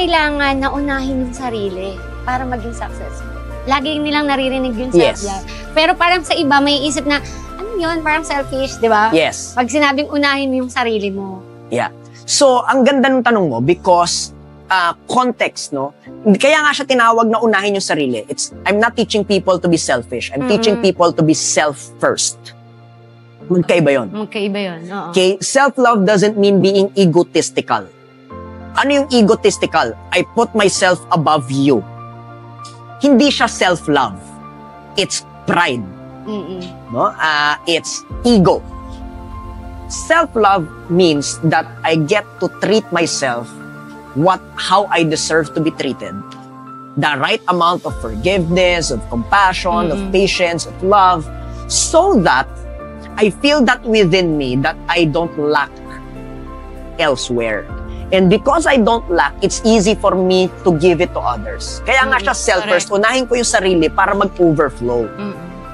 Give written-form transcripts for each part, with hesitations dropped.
kailangan na unahin yung sarili para maging successful. Lagi nilang naririnig yung self-love. Pero parang sa iba, may isip na, ano yun? Parang selfish, di ba? Yes. Pag sinabing unahin mo yung sarili mo. Yeah. So, ang ganda ng tanong mo because context, no? Kaya nga siya tinawag na unahin yung sarili. I'm not teaching people to be selfish. I'm teaching people to be self-first. Magkaiba yun. Magkaiba yun, oo. Okay? Self-love doesn't mean being egotistical. Ano yung egotistical? I put myself above you. Hindi siya self-love. It's pride. No? It's ego. Self-love means that I get to treat myself how I deserve to be treated. The right amount of forgiveness, of compassion, of patience, of love, so that I feel that within me that I don't lack elsewhere. And because I don't lack, it's easy for me to give it to others. Kaya nga siya self-first. Unahin ko yung sarili para mag-overflow.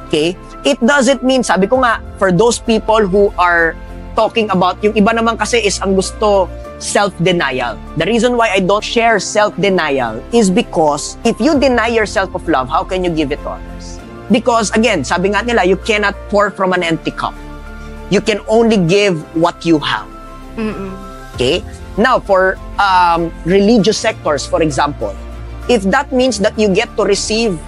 Okay? It doesn't mean, sabi ko nga, for those people who are talking about, yung iba naman kasi is ang gusto self-denial. The reason why I don't share self-denial is because if you deny yourself of love, how can you give it to others? Because again, sabi nga nila, you cannot pour from an empty cup. You can only give what you have. Okay? Now, for religious sectors, for example, if that means that you get to receive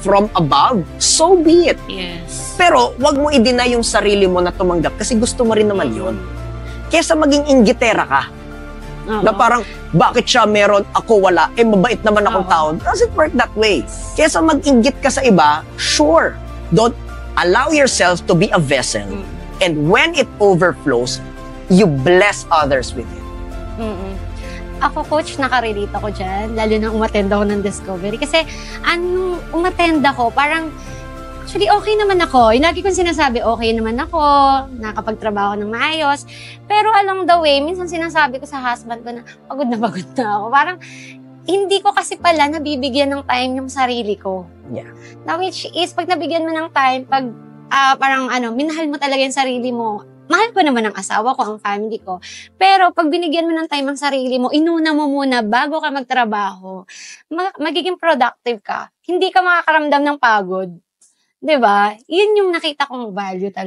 from above, so be it. Yes. Pero wag mo i-deny yung sarili mo na tumanggap kasi gusto mo rin naman yun. Kesa maging inggitera ka. Na parang, bakit siya meron, ako wala, mabait naman akong tao. Doesn't work that way. Kesa mag-inggit ka sa iba, sure. Don't allow yourself to be a vessel. And when it overflows, you bless others with it. Ako, coach, nakarelate ako dyan, lalo na umattend ako ng Discovery. Kasi, anong umattend ako, parang, actually, okay naman ako. Yung lagi kong sinasabi, okay naman ako, nakapagtrabaho ng maayos. Pero along the way, minsan sinasabi ko sa husband ko na, pagod na ako. Parang, hindi ko kasi pala nabibigyan ng time yung sarili ko. Yeah. Now, which is, pag nabigyan mo ng time, pag parang minahal mo talaga yung sarili mo, mahal ko naman ang asawa ko, ang family ko. Pero pag binigyan mo ng time ang sarili mo, inuna mo muna bago ka magtrabaho, magiging productive ka. Hindi ka makakaramdam ng pagod. 'Di ba? Yun yung nakita kong value talaga.